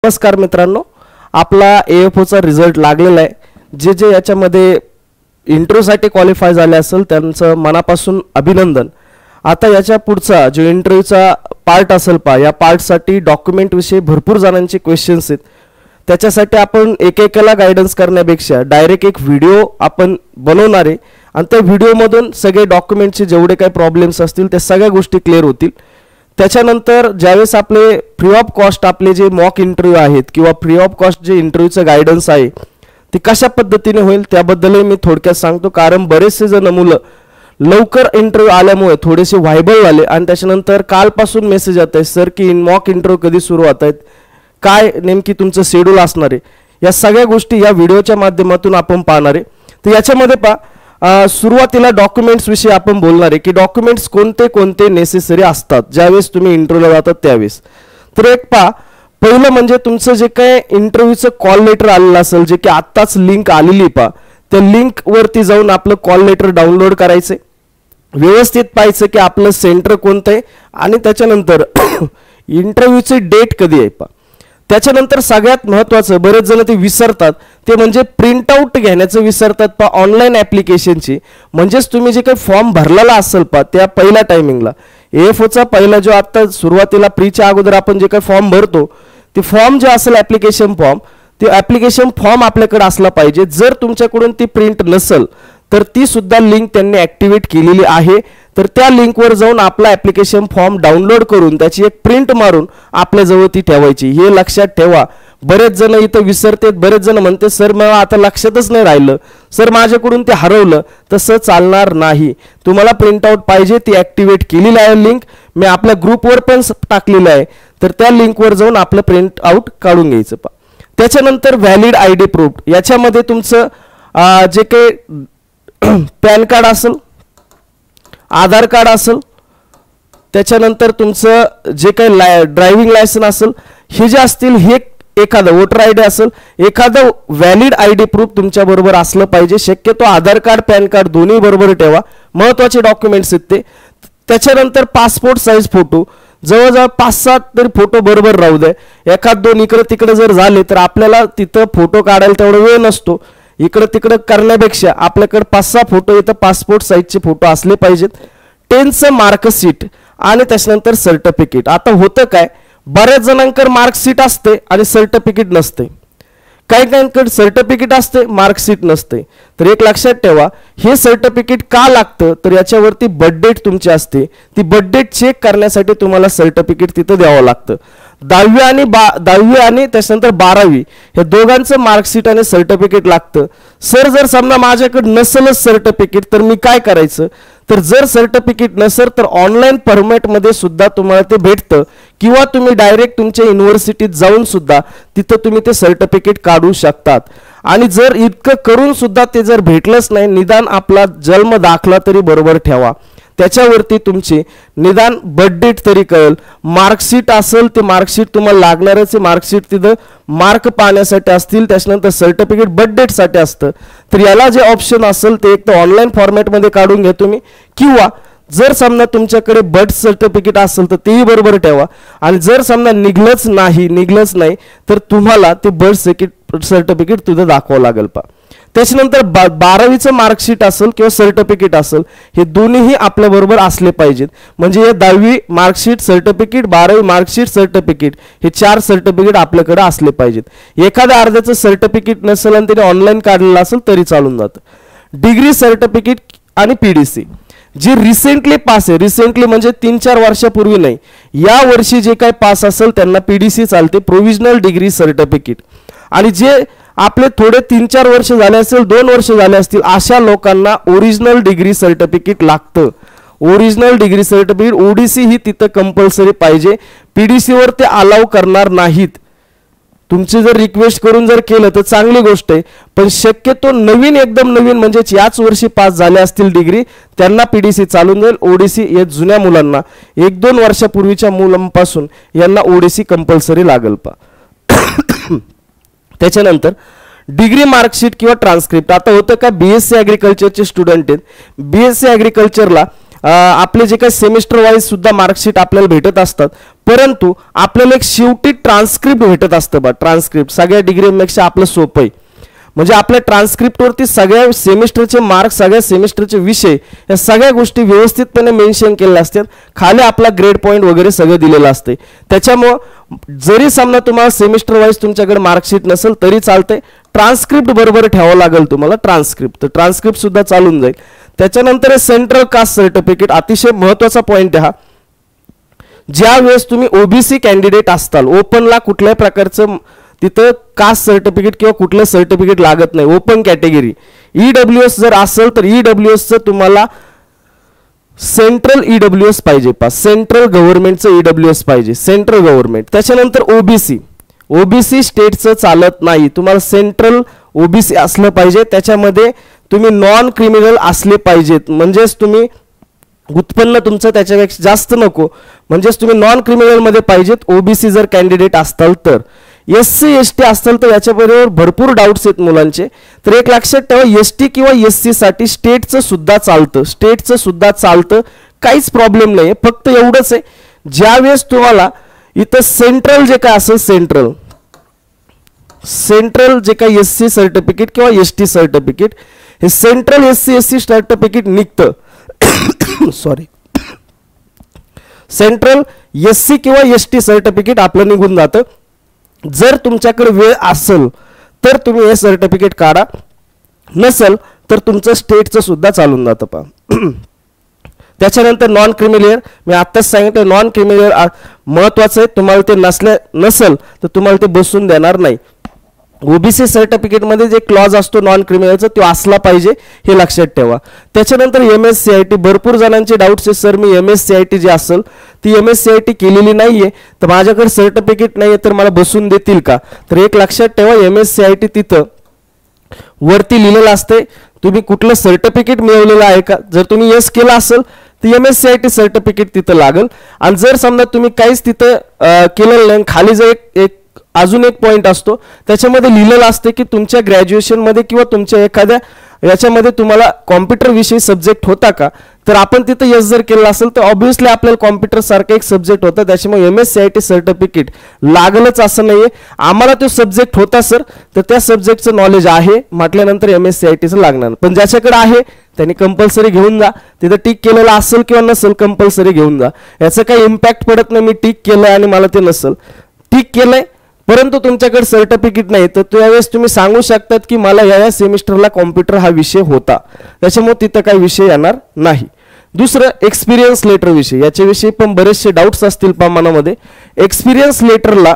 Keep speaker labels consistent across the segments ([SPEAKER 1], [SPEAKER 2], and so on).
[SPEAKER 1] नमस्कार मित्रांनो, आपला एएफओचा रिझल्ट लागलेला आहे. जे याच्यामध्ये इंटरव्ह्यूसाठी क्वालिफाय झाले असेल त्यांचं मनापासून अभिनंदन. आता याच्या पुढचा जो इंटरव्ह्यूचा पार्ट असेल या पार्टसाठी डॉक्युमेंट विषयी भरपूर जणांचे क्वेश्चन्स आहेत. त्याच्यासाठी आपण एकेकाला गायडन्स करण्यापेक्षा डायरेक्ट एक व्हिडिओ आपण बनवणार आहे आणि त्या व्हिडिओमधून सगळे डॉक्युमेंटचे जेवढे काही प्रॉब्लेम्स असतील त्या सगळ्या गोष्टी क्लिअर होतील. त्याच्यानंतर ज्यावेळेस आपले फ्री ऑफ कॉस्ट आपले जे मॉक इंटरव्ह्यू आहेत किंवा फ्री ऑफ कॉस्ट जे इंटरव्ह्यूचं गायडन्स आहे ते कशा पद्धतीने होईल त्याबद्दलही मी थोडक्यात सांगतो. कारण बरेचसे जण मुलं लवकर इंटरव्ह्यू आल्यामुळे थोडेसे व्हायबल झाले आणि त्याच्यानंतर कालपासून मेसेज येत आहे सर की मॉक इंटरव्ह्यू कधी सुरू होत आहेत, काय नेमकी तुमचं शेड्यूल असणार आहे. या सगळ्या गोष्टी या व्हिडिओच्या माध्यमातून आपण पाहणार आहे. तर याच्यामध्ये सुरुवातीला डॉक्युमेंट्स विषयी आपण बोलणार आहे की डॉक्युमेंट्स कोणते कोणते नेसेसरी असतात ज्यावेळेस तुम्ही इंटरव्ह्यूला जातात त्यावेळेस. तर एक पहिलं म्हणजे तुमचं जे काही इंटरव्ह्यूचं कॉल लेटर आलेलं असेल, जे की आत्ताच लिंक आलेली त्या लिंक वरती जाऊन आपलं कॉल लेटर डाउनलोड करायचं, व्यवस्थित पाहायचं की आपलं सेंटर कोणतं आहे आणि त्याच्यानंतर इंटरव्ह्यूची डेट कधी आहे. त्याच्यानंतर सगळ्यात महत्त्वाचं बरेच जण ते विसरतात ते म्हणजे प्रिंटआउट घेण्याचं विसरतात ऑनलाईन ॲप्लिकेशनची. म्हणजेच तुम्ही जे काही फॉर्म भरलेला असेल त्या पहिल्या टायमिंगला एएफओचा पहिला जो आत्ता सुरुवातीला प्रीच्या अगोदर आपण जे काही फॉर्म भरतो ते फॉर्म जे असेल ॲप्लिकेशन फॉर्म, ते ॲप्लिकेशन फॉर्म आपल्याकडे असला पाहिजे. जर तुमच्याकडून ती प्रिंट नसेल तर ती सुद्धा लिंक त्यांनी ॲक्टिवेट केलेली आहे. तर त्या लिंकवर जाऊन आपला ॲप्लिकेशन फॉर्म डाउनलोड करून त्याची एक प्रिंट मारून आपल्याजवळ ती ठेवायची. हे लक्षात ठेवा. बरेच जण इथं विसरतात. बरेच जण म्हणते सर मला आता लक्षातच नाही राहिलं, सर माझ्याकडून ते हरवलं. तसं चालणार नाही. तुम्हाला प्रिंटआउट पाहिजे ती ॲक्टिवेट केलेली आहे लिंक, मी आपल्या ग्रुपवर पण टाकलेलं आहे. तर त्या लिंकवर जाऊन आपलं प्रिंट आउट काढून घ्यायचं. त्याच्यानंतर व्हॅलिड आयडी प्रूफ, याच्यामध्ये तुमचं जे काही पॅन कार्ड असेल, आधार कार्ड असेल, त्याच्यानंतर तुमचं जे काही ड्रायव्हिंग लायसन असेल, हे जे असतील हे एखादं वोटर आयडी असेल, एखादं व्हॅलिड आयडी प्रूफ तुमच्या बरोबर असलं पाहिजे. शक्यतो आधार कार्ड पॅन कार्ड दोन्ही बरोबर ठेवा, महत्त्वाचे डॉक्युमेंट्स आहेत ते. त्याच्यानंतर पासपोर्ट साईज फोटो, जवळजवळ 5-7 तरी फोटो बरोबर राहू दे. एखाद दोन इकडे तिकडे जर झाले तर आपल्याला तिथं फोटो काढायला तेवढा वेळ नसतो. इकडे तिकडे करण्यापेक्षा आपल्याकडे 5-6 फोटो इथं पासपोर्ट साईजचे फोटो असले पाहिजेत. 10चं मार्कशीट आणि त्याच्यानंतर सर्टिफिकेट. आता होतं काय, बऱ्याच जणांकडे मार्कशीट असते आणि सर्टिफिकेट नसते, काही काहींकडे सर्टिफिकेट असते मार्कशीट नसते. तर एक लक्षात ठेवा, हे सर्टिफिकेट का लागतं तर याच्यावरती बर्थ डेट तुमची असते. ती बर्थ डेट चेक करण्यासाठी तुम्हाला सर्टिफिकेट तिथं द्यावं लागतं. 10वी आणि त्याच्यानंतर 12वी हे दोघांचं मार्कशीट आणि सर्टिफिकेट लागतं. सर जर समजा माझ्याकडे नसेलच सर्टिफिकेट तर मी काय करायचं, तर जर सर्टिफिकेट नसेल तर ऑनलाईन फॉर्मॅटमध्ये सुद्धा तुम्हाला ते भेटतं किंवा तुम्ही डायरेक्ट तुमच्या युनिव्हर्सिटीत जाऊन सुद्धा तिथं तुम्ही ते सर्टिफिकेट काढू शकतात. आणि जर इतकं करून सुद्धा ते जर भेटलंच नाही, निदान आपला जन्म दाखला तरी बरोबर ठेवा. त्याच्यावरती तुमची निदान बर्थ डेट तरी कळेल. मार्कशीट असेल ते मार्कशीट तुम्हाला लागणारच आहे. मार्कशीट तिथं मार्क पाहण्यासाठी असतील, त्याच्यानंतर सर्टिफिकेट बर्थ डेटसाठी असतं. तर याला जे ऑप्शन असेल ते एक तर ऑनलाईन फॉर्मॅटमध्ये काढून घ्या तुम्ही, किंवा जर समजा तुमच्याकडे बर्थ सर्टिफिकेट असेल तर तेही बरोबर ठेवा. आणि जर समजा निघलंच नाही तर तुम्हाला ते बर्थ सर्टिफिकेट तिथं दाखवावं लागेल. त्याच्यानंतर 12वीचं मार्कशीट असेल किंवा सर्टिफिकेट असेल, हे दोन्हीही आपल्या बरोबर असले पाहिजेत. म्हणजे हे 10वी मार्कशीट सर्टिफिकेट, 12वी मार्कशीट सर्टिफिकेट, हे 4 सर्टिफिकेट आपल्याकडे असले पाहिजेत. एखाद्या अर्ध्याचं सर्टिफिकेट नसेल आणि त्याने ऑनलाईन काढलेलं असेल तरी चालून जातं. डिग्री सर्टिफिकेट आणि पीडीसी जी रिसेंटली पास आहे, रिसेंटली म्हणजे 3-4 वर्षापूर्वी नाही, या वर्षी जे काही पास असेल त्यांना पीडीसी चालते, प्रोव्हिजनल डिग्री सर्टिफिकेट. आणि जे आपले थोडे 3-4 वर्ष झाले असेल, 2 वर्ष झाले असतील, अशा लोकांना ओरिजिनल डिग्री सर्टिफिकेट लागतं. ओरिजिनल डिग्री सर्टिफिकेट ओडीसी ही तिथं कंपल्सरी पाहिजे. पीडीसीवर ते अलाव करणार नाहीत. तुमची जर रिक्वेस्ट करून जर केलं तर चांगली गोष्ट आहे, पण शक्यतो एकदम नवीन म्हणजे याच वर्षी पास झाले असतील डिग्री त्यांना पीडीसी चालून जाईल. ओडीसी या जुन्या मुलांना 1-2 वर्षापूर्वीच्या मुलांपासून यांना ओडीसी कंपल्सरी लागेल. त्याच्यानंतर डिग्री मार्कशीट किंवा ट्रान्सक्रिप्ट. आता होतं का, बीएससी ॲग्रिकल्चरचे स्टुडंट आहेत, बीएससी ॲग्रिकल्चरला आपले जे काही सेमिस्टर वाईज सुद्धा मार्कशीट आपल्याला भेटत असतात, परंतु आपल्याला एक शेवटी ट्रान्सक्रिप्ट भेटत असतं बा. ट्रान्सक्रिप्ट सगळ्या डिग्रीपेक्षा आपलं सोपं आहे. म्हणजे आपल्या ट्रान्सक्रिप्टवरती सगळ्या सेमिस्टरचे मार्क्स, सगळ्या सेमिस्टरचे विषय, या सगळ्या गोष्टी व्यवस्थितपणे मेन्शन केलेल्या असतात. खाली आपला ग्रेड पॉईंट वगैरे सगळं दिलेलं असते. त्याच्यामुळं जरी समजा तुम्हाला सेमिस्टर वाईज तुमच्याकडे मार्कशीट नसेल तरी चालते, ट्रान्सक्रिप्ट बरोबर ठेवावं लागेल तुम्हाला. ट्रान्सक्रिप्ट तर ट्रान्सक्रिप्ट सुद्धा चालून जाईल. त्याच्यानंतर सेंट्रल कास्ट सर्टिफिकेट, अतिशय महत्त्वाचा पॉईंट आहे हा. ज्या वेळेस तुम्ही ओबीसी कॅन्डिडेट असताल, ओपनला कुठल्याही प्रकारचं तिथं कास्ट सर्टिफिकेट किंवा कुठलं सर्टिफिकेट लागत नाही. ओपन कॅटेगरी ईडब्ल्यूएस जर असेल तर ईडब्ल्यूएसचं तुम्हाला सेंट्रल ईडब्ल्यूएस पाहिजे, सेंट्रल गव्हर्नमेंटचं ईडब्ल्यूएस पाहिजे, सेंट्रल गव्हर्नमेंट. त्याच्यानंतर ओबीसी, ओबीसी स्टेटचं चालत नाही, तुम्हाला सेंट्रल ओबीसी असलं पाहिजे. त्याच्यामध्ये तुम्ही नॉन क्रिमिनल असले पाहिजेत, म्हणजेच तुम्ही उत्पन्न तुमचं त्याच्यापेक्षा जास्त नको, म्हणजेच तुम्ही नॉन क्रिमिनलमध्ये पाहिजेत ओबीसी जर कॅन्डिडेट असताल तर. एससी एसटी असताल तर याच्याबरोबर भरपूर डाऊट्स आहेत मुलांचे. तर एक लक्षात ठेवा, एसटी किंवा एससी साठी स्टेटचं सुद्धा चालतं, स्टेटचं सुद्धा चालतं, काहीच प्रॉब्लेम नाही. फक्त एवढंच आहे, ज्यावेळेस तुम्हाला इथं सेंट्रल जे काय असेल, सेंट्रल जे काही एससी सर्टिफिकेट किंवा एसटी सर्टिफिकेट, हे सेंट्रल एससी एससी सर्टिफिकेट निघतं सॉरी, सेंट्रल एससी किंवा एसटी सर्टिफिकेट आपलं निघून जातं. जर तुमच्याकडे वेळ असेल तर तुम्ही हे सर्टिफिकेट काढा, नसेल तर तुमचं स्टेटचं सुद्धा चालून जातं पा. त्याच्यानंतर नॉन क्रिमिनल, मी आत्ताच सांगितलं नॉन क्रिमिनल महत्वाचं आहे. तुम्हाला ते नसेल तर तुम्हाला ते बसून देणार नाही. ओबीसी सर्टिफिकेटमध्ये जे क्लॉज असतो नॉन क्रिमिनलचा तो असला पाहिजे, हे लक्षात ठेवा. त्याच्यानंतर MSCIT, भरपूर जणांचे डाऊट्स आहे सर मी MSCIT जी असेल ती MSCIT केलेली नाहीये, तर माझ्याकडे सर्टिफिकेट नाहीये तर मला बसून देतील का. तर एक लक्षात ठेवा, MSCIT तिथं वरती लिहिलेलं असते तुम्ही कुठलं सर्टिफिकेट मिळवलेलं आहे का. जर तुम्ही यस केलं असेल तर MSCIT सर्टिफिकेट तिथं लागेल. आणि जर समजा तुम्ही काहीच तिथं केलेलं नाही, खाली जर एक अजून एक पॉइंट असतो त्याच्यामध्ये लिहिलेलं असते की तुमच्या ग्रॅज्युएशनमध्ये किंवा तुमच्या एखाद्या याच्यामध्ये तुम्हाला कॉम्प्युटर विषयी सब्जेक्ट होता का. तर आपण तिथं यस जर केलं असेल तर ऑब्व्हियसली आपल्याला कॉम्प्युटर सारखा एक सब्जेक्ट होता, त्याच्यामुळे MSCIT सर्टिफिकेट लागलच असं नाहीये. आम्हाला तो सब्जेक्ट होता सर, तर त्या सब्जेक्टचं नॉलेज आहे म्हटल्यानंतर MSCITचं लागणार. पण ज्याच्याकडे आहे त्यांनी कंपल्सरी घेऊन जा, तिथं टिक केलेलं असेल किंवा नसेल कंपल्सरी घेऊन जा. याचं काही इम्पॅक्ट पडत नाही, मी टिक केलंय आणि मला ते नसेल. टिक केलंय परंतु तुमच्याकडे सर्टिफिकेट नाही तर त्यावेळेस तुम्ही सांगू शकतात की मला या सेमिस्टरला कॉम्प्युटर हा विषय होता, त्याच्यामुळे तिथं काही विषय येणार नाही. दुसरं एक्सपिरियन्स लेटर विषय, याच्याविषयी पण बरेचसे डाऊट्स असतील मनामध्ये. एक्सपिरियन्स लेटरला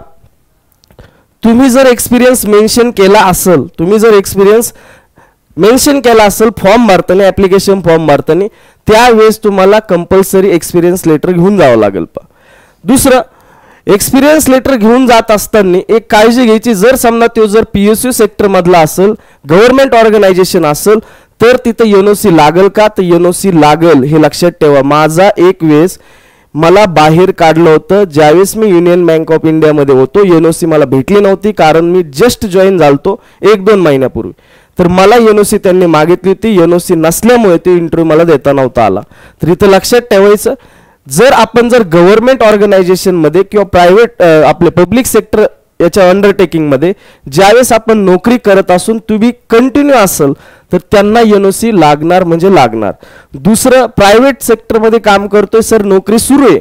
[SPEAKER 1] तुम्ही जर एक्सपिरियन्स मेन्शन केला असेल, तुम्ही जर एक्सपिरियन्स मेन्शन केला असेल फॉर्म भरताना, ऍप्लिकेशन फॉर्म भरताना, त्यावेळेस तुम्हाला कंपल्सरी एक्सपिरियन्स लेटर घेऊन जावं लागेल. दुसरं, एक्सपिरियन्स लेटर घेऊन जात असताना एक काळजी घ्यायची, जर समजा तो जर PSU सेक्टर मधला असेल, गव्हर्नमेंट ऑर्गनायझेशन असेल तर तिथं NOC लागेल का. तर NOC लागेल, हे लक्षात ठेवा. माझा एक वेळेस मला बाहेर काढलं होतं ज्यावेळेस मी युनियन बँक ऑफ इंडियामध्ये होतो, NOC मला भेटली नव्हती कारण मी जस्ट जॉईन झालतो 1-2 महिन्यापूर्वी. तर मला NOC त्यांनी मागितली होती, NOC नसल्यामुळे ते इंटरव्ह्यू मला देता नव्हता आला. तर इथं लक्षात ठेवायचं, जर आपण गव्हर्नमेंट ऑर्गनायझेशन मध्ये किंवा प्रायव्हेट आपले पब्लिक सेक्टर याच्या अंडरटेकिंग मध्ये ज्यावेळेस आपण नोकरी करत असून तुम्ही कंटिन्यू असेल तर त्यांना NOC लागणार म्हणजे लागणार. दुसरं, प्रायव्हेट सेक्टर मध्ये काम करतोय सर, नोकरी सुरू आहे,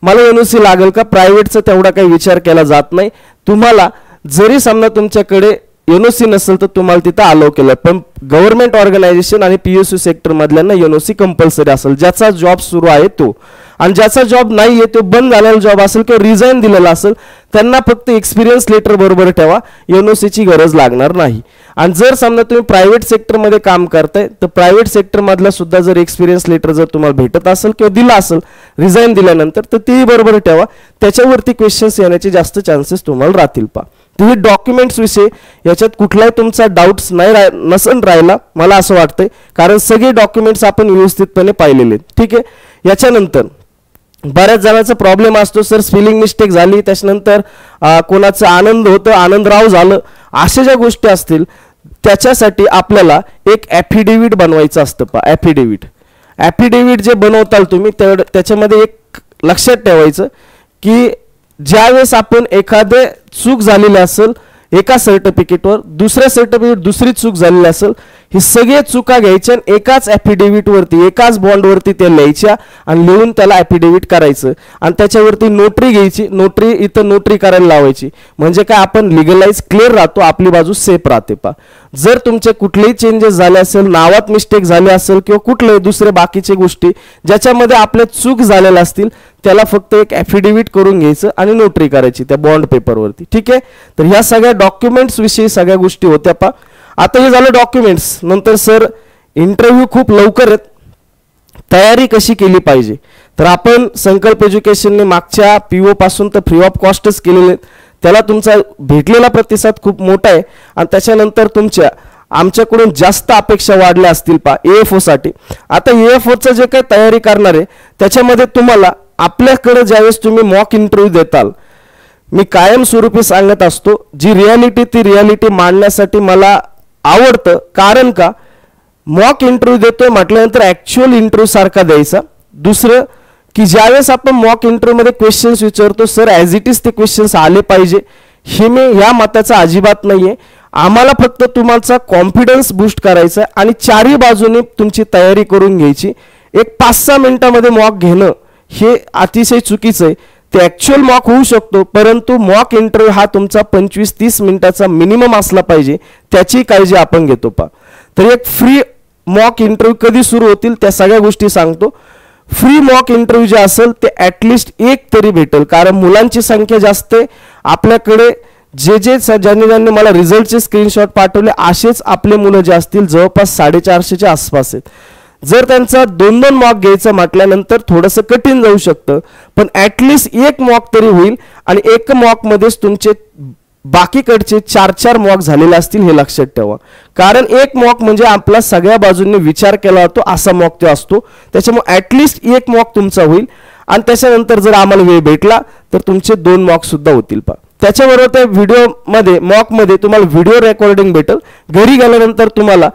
[SPEAKER 1] मला NOC लागेल का. प्रायव्हेटचा तेवढा काही विचार केला जात नाही. तुम्हाला जरी समजा तुमच्याकडे NOC नसेल तर तुम्हाला तिथं अलाउ केलं, पण गव्हर्नमेंट ऑर्गनायझेशन आणि PSU सेक्टर मधल्यांना NOC कंपल्सरी असेल, ज्याचा जॉब सुरू आहे तो. आणि ज्याचा जॉब नाही आहे तो बंद झालेला जॉब असेल किंवा रिझाईन दिलेला असेल त्यांना फक्त एक्सपिरियन्स लेटर बरोबर ठेवा, NOC ची गरज लागणार नाही. आणि जर समजा तुम्ही प्रायव्हेट सेक्टर मध्ये काम करताय तर प्रायव्हेट सेक्टर मधला सुद्धा जर एक्सपिरियन्स लेटर जर तुम्हाला भेटत असेल किंवा दिला असेल रिझाईन दिल्यानंतर तर तेही बरोबर ठेवा, त्याच्यावरती क्वेश्चन्स येण्याचे जास्त चान्सेस तुम्हाला राहतील. पा तुम्ही डॉक्युमेंट्स विषयी याच्यात कुठलाही तुमचा डाऊट्स नसन राहिला मला असं वाटतंय, कारण सगळे डॉक्युमेंट्स आपण व्यवस्थितपणे पाहिलेले. ठीक आहे. याच्यानंतर बऱ्याच जणांचा प्रॉब्लेम असतो सर स्पेलिंग मिस्टेक झाली, त्याच्यानंतर कोणाचं आनंद होतं आनंदराव झालं, अशा ज्या गोष्टी असतील त्याच्यासाठी आपल्याला एक ॲफिडेव्हिट बनवायचं असतं. ॲफिडेव्हिट ॲफिडेव्हिट जे बनवताल तुम्ही त्याच्यामध्ये एक लक्षात ठेवायचं की ज्यावेळेस आपण एखादे चूक झालेली असेल एका सर्टिफिकेटवर, दुसऱ्या सर्टिफिकेट दुसरी चूक झालेली असेल, हे सगळे चुका घ्यायच्या आणि एकाच ॲफिडेव्हिटवरती एकाच बॉन्डवरती त्या लिहायच्या आणि लिहून त्याला ॲफिडेव्हिट करायचं आणि त्याच्यावरती नोटरी घ्यायची, नोटरी इथं नोटरी करायला लावायची. म्हणजे काय आपण लिगलाइज क्लिअर राहतो, आपली बाजू सेफ राहते. पा जर तुमचे कुठलेही चेंजेस झाले असेल, नावात मिस्टेक झाले असेल किंवा कुठले दुसरे बाकीचे गोष्टी ज्याच्यामध्ये आपल्या चूक झालेल्या असतील त्याला फक्त एक ॲफिडेव्हिट करून घ्यायचं आणि नोटरी करायची त्या बॉन्ड पेपरवरती. ठीक आहे. तर ह्या सगळ्या डॉक्युमेंट्स विषयी सगळ्या गोष्टी होत्या. पा आता हे झालं डॉक्युमेंट्स. नंतर सर इंटरव्ह्यू खूप लवकर आहेत, तयारी कशी केली पाहिजे. तर आपण संकल्प एज्युकेशनने मागच्या PO पासून तर फ्री ऑफ कॉस्टच केलेले, त्याला तुमचा भेटलेला प्रतिसाद खूप मोठा आहे आणि त्याच्यानंतर तुमच्या आमच्याकडून जास्त अपेक्षा वाढल्या असतील. पा AFO साठी आता AFOचं जे काही तयारी करणार आहे त्याच्यामध्ये तुम्हाला आपल्याकडे ज्यावेळेस तुम्ही मॉक इंटरव्ह्यू देताल, मी कायमस्वरूपी सांगत असतो जी रियालिटी ती रियालिटी मांडण्यासाठी मला आवडतं. कारण का मॉक इंटरव्ह्यू देतोय म्हटल्यानंतर ॲक्च्युअल इंटरव्ह्यू सारखा द्यायचा. दुसरं की ज्यावेळेस आपण मॉक इंटरव्ह्यूमध्ये क्वेश्चन्स विचारतो सर ॲज इट इज ते क्वेश्चन्स आले पाहिजे, हे मी या मताचा अजिबात नाही आहे. आम्हाला फक्त तुमचा कॉन्फिडन्स बूस्ट करायचा आहे आणि चारही बाजूने तुमची तयारी करून घ्यायची. एक 5-6 मिनिटामध्ये मॉक घेणं हे अतिशय चुकीचं आहे. ते ॲक्च्युअल मॉक होऊ शकतो, परंतु मॉक इंटरव्ह्यू हा तुमचा 25-30 मिनिटाचा मिनिमम असला पाहिजे, त्याची काळजी आपण घेतो. पा तर एक फ्री मॉक इंटरव्ह्यू कधी सुरू होतील त्या सगळ्या गोष्टी सांगतो. फ्री मॉक इंटरव्ह्यू जे असेल ते ॲटलिस्ट एक तरी भेटेल, कारण मुलांची संख्या जास्त आहे आपल्याकडे. ज्यांनी मला रिझल्टचे स्क्रीनशॉट पाठवले असेच आपले मुलं जे असतील जवळपास 450च्या आसपास आहेत. जर त्यांचा 2-2 मॉक घ्यायचं म्हटल्यानंतर थोडंसं कठीण जाऊ शकतं, पण ॲटलिस्ट एक मॉक तरी होईल आणि एक मॉकमध्येच तुमचे बाकीकडचे 4-4 मॉक झालेले असतील हे लक्षात ठेवा. कारण एक मॉक म्हणजे आपला सगळ्या बाजूंनी विचार केला जातो असा मॉक तो असतो. त्याच्यामुळे ॲटलिस्ट एक मॉक तुमचा होईल आणि त्याच्यानंतर जर आम्हाला वेळ भेटला तर तुमचे 2 मॉक सुद्धा होतील. पा त्याच्याबरोबर त्या व्हिडिओमध्ये मॉकमध्ये तुम्हाला व्हिडिओ रेकॉर्डिंग भेटेल. घरी गेल्यानंतर तुम्हाला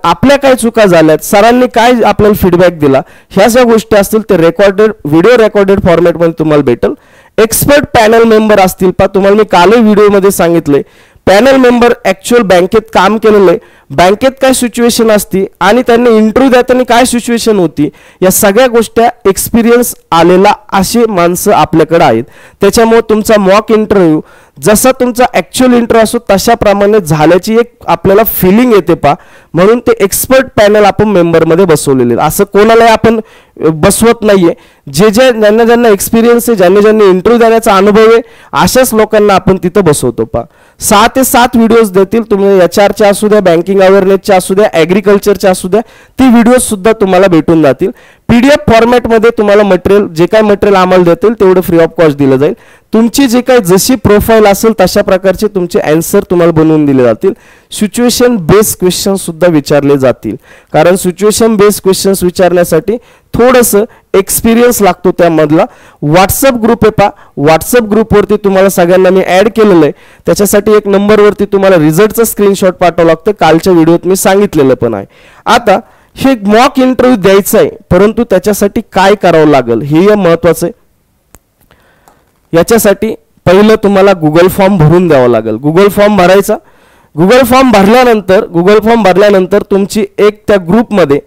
[SPEAKER 1] आपल्या काय चुका झाल्यात, सरांनी काय आपल्याला फीडबॅक दिला, ह्या ज्या गोष्टी असतील ते रेकॉर्डेड व्हिडिओ रेकॉर्डेड फॉर्मॅटमध्ये तुम्हाला भेटेल. एक्सपर्ट पॅनल मेंबर असतील. पा तुम्हाला मी कालही व्हिडिओमध्ये सांगितले पॅनल मेंबर ॲक्च्युअल बँकेत काम केलेलं आहे, बँकेत काय सिच्युएशन असती आणि त्यांनी इंटरव्ह्यू देताना काय सिच्युएशन होती, या सगळ्या गोष्टी एक्सपिरियन्स आलेला असे माणसं आपल्याकडे आहेत. त्याच्यामुळे तुमचा मॉक इंटरव्ह्यू जसा तुमचा ॲक्च्युअल इंटरव्ह्यू असतो तशाप्रमाणे झाल्याची एक आपल्याला फिलिंग येते. पा म्हणून ते एक्सपर्ट पॅनल आपण मेंबरमध्ये बसवलेले, असं कोणालाही आपण बसवत नाहीये. ज्यांना एक्सपिरियन्स आहे, ज्यांनी इंटरव्ह्यू देण्याचा अनुभव आहे अशाच लोकांना आपण तिथं बसवतो. पा 6 ते 7 व्हिडिओज देतील. तुम्ही HRच्या असू द्या, बँकिंग अवेअरनेसच्या असू द्या, ॲग्रिकल्चरच्या असू द्या, ती व्हिडिओज सुद्धा तुम्हाला भेटून जातील. PDF फॉर्मॅटमध्ये तुम्हाला मटेरियल जे काय मटेरियल आम्हाला देतील तेवढं फ्री ऑफ कॉस्ट दिलं जाईल. तुमची जी काही जशी प्रोफाईल असेल तशा प्रकारचे तुमचे आन्सर तुम्हाला बनवून दिले जातील. सिच्युएशन बेस्ड क्वेश्चन सुद्धा विचारले जातील, कारण सिच्युएशन बेस्ड क्वेश्चन्स विचारण्यासाठी थोडंसं एक्सपिरियन्स लागतो. त्यामधला व्हॉट्सअप ग्रुप आहे. पा व्हॉट्सअप ग्रुपवरती तुम्हाला सगळ्यांना मी ॲड केलेलं आहे. त्याच्यासाठी एक नंबरवरती तुम्हाला रिझल्टचा स्क्रीनशॉट पाठवावं लागतं. कालच्या व्हिडिओत मी सांगितलेलं पण आहे. आता हे मॉक इंटरव्ह्यू द्यायचा आहे, परंतु त्याच्यासाठी काय करावं लागेल हे महत्वाचं आहे. याच्यासाठी पहिलं तुम्हाला गुगल फॉर्म भरून द्यावा लागेल. गुगल फॉर्म भरायचा. गुगल फॉर्म भरल्यानंतर तुमची एक त्या ग्रुपमध्ये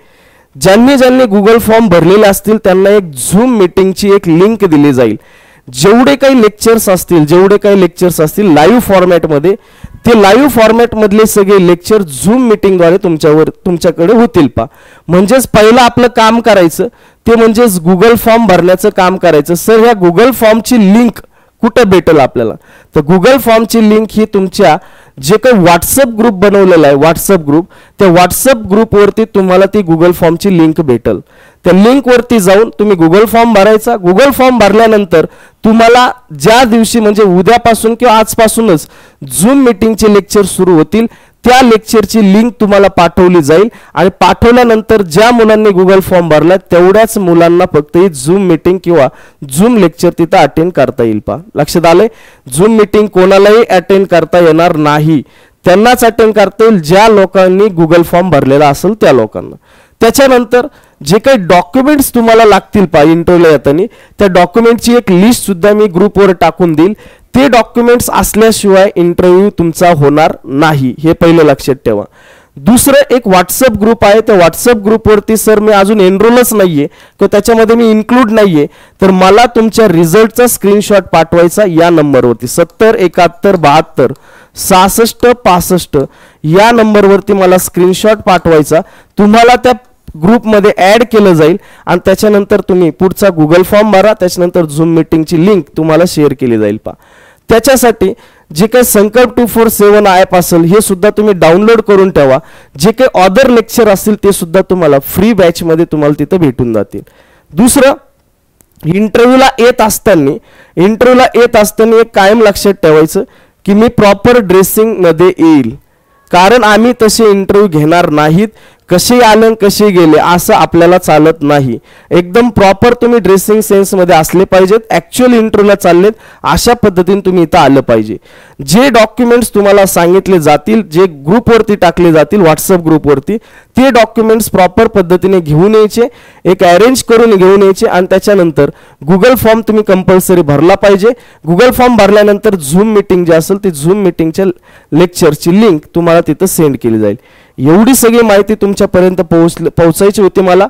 [SPEAKER 1] ज्यांनी गुगल फॉर्म भरलेले असतील त्यांना एक झूम मीटिंगची एक लिंक दिली जाईल. जेवढे काही लेक्चर्स असतील लाईव्ह फॉर्मॅटमध्ये, ते लाईव्ह फॉर्मॅटमधले सगळे लेक्चर झूम मीटिंगद्वारे तुमच्याकडे होतील. पा म्हणजेच पहिलं आपलं काम करायचं ते म्हणजेच गुगल फॉर्म भरण्याचं काम करायचं. सर ह्या गुगल फॉर्मची लिंक कुठं भेटेल आपल्याला, तर गुगल फॉर्मची लिंक ही तुमच्या जे काही व्हॉट्सअप ग्रुप बनवलेला आहे, व्हॉट्सअप ग्रुप, त्या व्हॉट्सअप ग्रुपवरती तुम्हाला ती गुगल फॉर्मची लिंक भेटेल. त्या लिंकवरती जाऊन तुम्ही गुगल फॉर्म भरायचा. गुगल फॉर्म भरल्यानंतर तुम्हाला ज्या दिवशी म्हणजे उद्यापासून किंवा आजपासूनच झूम मीटिंगचे लेक्चर सुरू होतील त्या लेक्चरची लिंक तुम्हाला पाठवली जाईल आणि पाठवल्यानंतर ज्या मुलांनी गुगल फॉर्म भरला तेवढ्याच मुलांना फक्त ही झूम मीटिंग किंवा झूम लेक्चर तिथं अटेंड करता येईल. पा लक्षात आलंय, झूम मीटिंग कोणालाही अटेंड करता येणार नाही. त्यांनाच अटेंड करता येईल ज्या लोकांनी गुगल फॉर्म भरलेला असेल त्या लोकांना. त्याच्यानंतर जे काही डॉक्युमेंट्स तुम्हाला लागतील पहा इंटरव्ह्यूला येताना, त्या डॉक्युमेंटची एक लिस्ट सुद्धा मी ग्रुपवर टाकून देईल. ते डॉक्युमेंट्स असल्याशिवाय इंटरव्ह्यू तुमचा होणार नाही, हे पहिलं लक्षात ठेवा. दुसरं एक व्हॉट्सअप ग्रुप आहे, त्या व्हॉट्सअप ग्रुपवरती सर मी अजून एनरोलच नाहीये किंवा त्याच्यामध्ये मी इन्क्लूड नाहीये, तर मला तुमच्या रिझल्टचा स्क्रीनशॉट पाठवायचा या नंबरवरती 70 71 72 66 65 या नंबरवरती मला स्क्रीनशॉट पाठवायचा. तुम्हाला त्या ग्रुपमध्ये ॲड केलं जाईल आणि त्याच्यानंतर तुम्ही पुढचा गुगल फॉर्म भरा, त्याच्यानंतर झूम मीटिंगची लिंक तुम्हाला शेअर केली जाईल. पहा त्याच्यासाठी जे काही संकल्प 247 ॲप असेल हे सुद्धा तुम्ही डाउनलोड करून ठेवा. जे काही अदर लेक्चर असतील ते सुद्धा तुम्हाला फ्री बॅचमध्ये तुम्हाला तिथं भेटून जातील. दुसरं, इंटरव्ह्यूला येत असताना एक कायम लक्षात ठेवायचं की मी प्रॉपर ड्रेसिंगमध्ये येईल, कारण आम्ही तसे इंटरव्ह्यू घेणार नाहीत. कसे आले कसे गेले असं आपल्याला चालत नाही. एकदम प्रॉपर तुम्ही ड्रेसिंग सेन्समध्ये असले पाहिजेत. ॲक्च्युअल इंटरव्ह्यूला चाललेत अशा पद्धतीने तुम्ही इथं आलं पाहिजे. जे डॉक्युमेंट्स तुम्हाला सांगितले जातील, जे ग्रुपवरती टाकले जातील व्हॉट्सअप ग्रुपवरती, ते डॉक्युमेंट्स प्रॉपर पद्धतीने घेऊन यायचे, एक अरेंज करून घेऊन यायचे आणि त्याच्यानंतर गुगल फॉर्म तुम्ही कंपल्सरी भरला पाहिजे. गुगल फॉर्म भरल्यानंतर झूम मीटिंग जे असेल ते झूम मीटिंगच्या लेक्चरची लिंक तुम्हाला तिथं सेंड केली जाईल. एवढी सगळी माहिती तुमच्यापर्यंत पोहोचायची होती मला.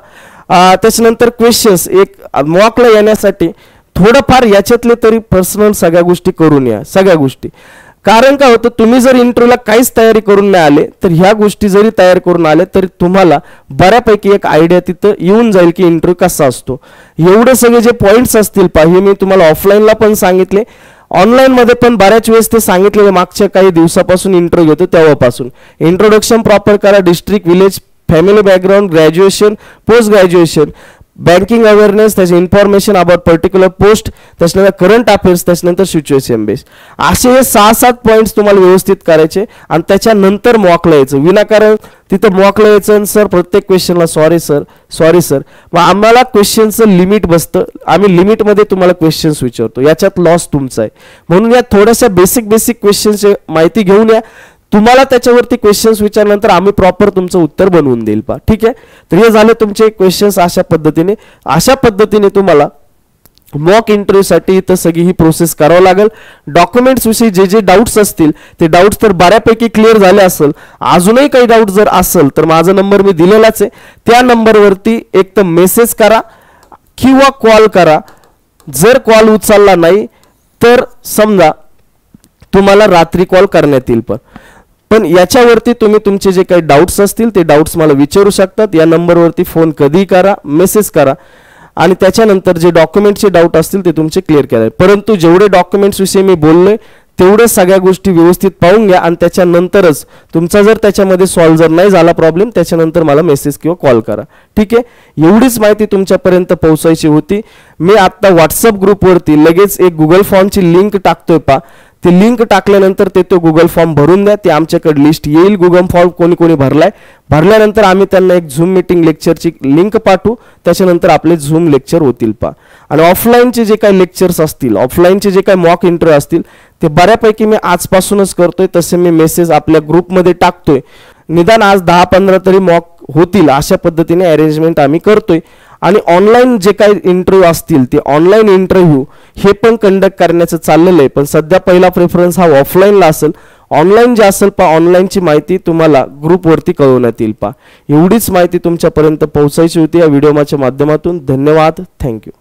[SPEAKER 1] त्याच्यानंतर क्वेश्चन्स एक मॉकला येण्यासाठी थोडंफार याच्यातले तरी पर्सनल सगळ्या गोष्टी करून या, सगळ्या गोष्टी. कारण काय होतं, तुम्ही जर इंटरव्ह्यूला काहीच तयारी करून नाही आले तर ह्या गोष्टी जरी तयार करून आले तरी तुम्हाला बऱ्यापैकी एक आयडिया तिथं येऊन जाईल की इंटरव्ह्यू कसा असतो. एवढे सगळे जे पॉईंट्स असतील पहा, हे मी तुम्हाला ऑफलाईनला पण सांगितले, ऑनलाईन मध्ये पण बऱ्याच वेळेस ते सांगितलेले मागच्या काही दिवसापासून इंटरव्ह्यू घेतो तेव्हापासून. इंट्रोडक्शन प्रॉपर करा, district, village, family background, graduation, post graduation, banking awareness, त्याचे इन्फॉर्मेशन अबाउट पर्टिक्युलर पोस्ट, त्याच्यानंतर करंट अफेअर्स, त्याच्यानंतर सिच्युएशन बेस, असे हे 6-7 पॉईंट्स तुम्हाला व्यवस्थित करायचे आणि त्याच्यानंतर मॉकला यायचं. विनाकारण तिथं मॉकला यायचं सर प्रत्येक क्वेश्चनला सॉरी सर, मग आम्हाला क्वेश्चनचं लिमिट बसतं, आम्ही लिमिटमध्ये तुम्हाला क्वेश्चन्स विचारतो, याच्यात लॉस तुमचा आहे. म्हणून या थोड्याशा बेसिक क्वेश्चनची माहिती घेऊन या. तुम्हाला त्याच्यावरती क्वेश्चन्स विचारल्यानंतर आम्ही प्रॉपर तुमचं उत्तर बनवून देईल. पहा ठीक आहे. तर हे झाले तुमचे क्वेश्चन्स. अशा पद्धतीने तुम्हाला मॉक इंटरव्ह्यूसाठी इथं सगळी ही प्रोसेस करावं लागेल. डॉक्युमेंट्स विषयी जे डाऊट्स असतील ते डाऊट्स तर बऱ्यापैकी क्लिअर झाले असेल. अजूनही काही डाऊट जर असेल तर माझा नंबर मी दिलेलाच आहे, त्या नंबरवरती एक तर मेसेज करा किंवा कॉल करा. जर कॉल उचलला नाही तर समजा तुम्हाला रात्री कॉल करण्यात येईल. पण याच्यावरती तुम्ही तुमचे जे काही डाऊट्स असतील ते डाऊट्स मला विचारू शकतात. या नंबरवरती फोन कधी करा, मेसेज करा आणि त्याच्यानंतर जे डॉक्युमेंटचे डाऊट असतील ते तुमचे क्लिअर करा. परंतु जेवढे डॉक्युमेंट्स विषयी मी बोललोय तेवढे सगळ्या गोष्टी व्यवस्थित पाहून घ्या आणि त्याच्यानंतरच तुमचा जर त्याच्यामध्ये सॉल्व्ह जर नाही झाला प्रॉब्लेम त्याच्यानंतर मला मेसेज किंवा कॉल करा. ठीक आहे. एवढीच माहिती तुमच्यापर्यंत पोहोचायची होती. मी आता व्हॉट्सअप ग्रुपवरती लगेच एक गुगल फॉर्मची लिंक टाकतोय. पहा ते लिंक टाकल्यानंतर ते तो गुगल फॉर्म भरून द्या. ते आमच्याकडे लिस्ट येईल गुगल फॉर्म कोणी भरल्यानंतर आम्ही त्यांना एक झूम मीटिंग लेक्चरची लिंक पाठवू. त्याच्यानंतर आपले झूम लेक्चर होतील. पहा आणि ऑफलाईनचे जे काही लेक्चर्स असतील, ऑफलाईनचे जे काही मॉक इंटरव्ह्यू असतील ते बऱ्यापैकी मी आजपासूनच करतोय. तसे मी मेसेज आपल्या ग्रुपमध्ये टाकतोय. निदान आज 10-15 तरी मॉक होतील अशा पद्धतीने अरेंजमेंट आम्ही करतोय. आणि ऑनलाईन जे काही इंटरव्ह्यू असतील ते ऑनलाईन इंटरव्ह्यू हे पण कंडक्ट करण्याचं चाललेलं आहे. पण सध्या पहिला प्रेफरन्स हा ऑफलाईनला असेल. ऑनलाईन जे असेल पहा ऑनलाईनची माहिती तुम्हाला ग्रुपवरती कळवण्यात येईल. पहा एवढीच माहिती तुमच्यापर्यंत पोहोचायची होती या व्हिडिओच्या माध्यमातून. धन्यवाद. थँक्यू.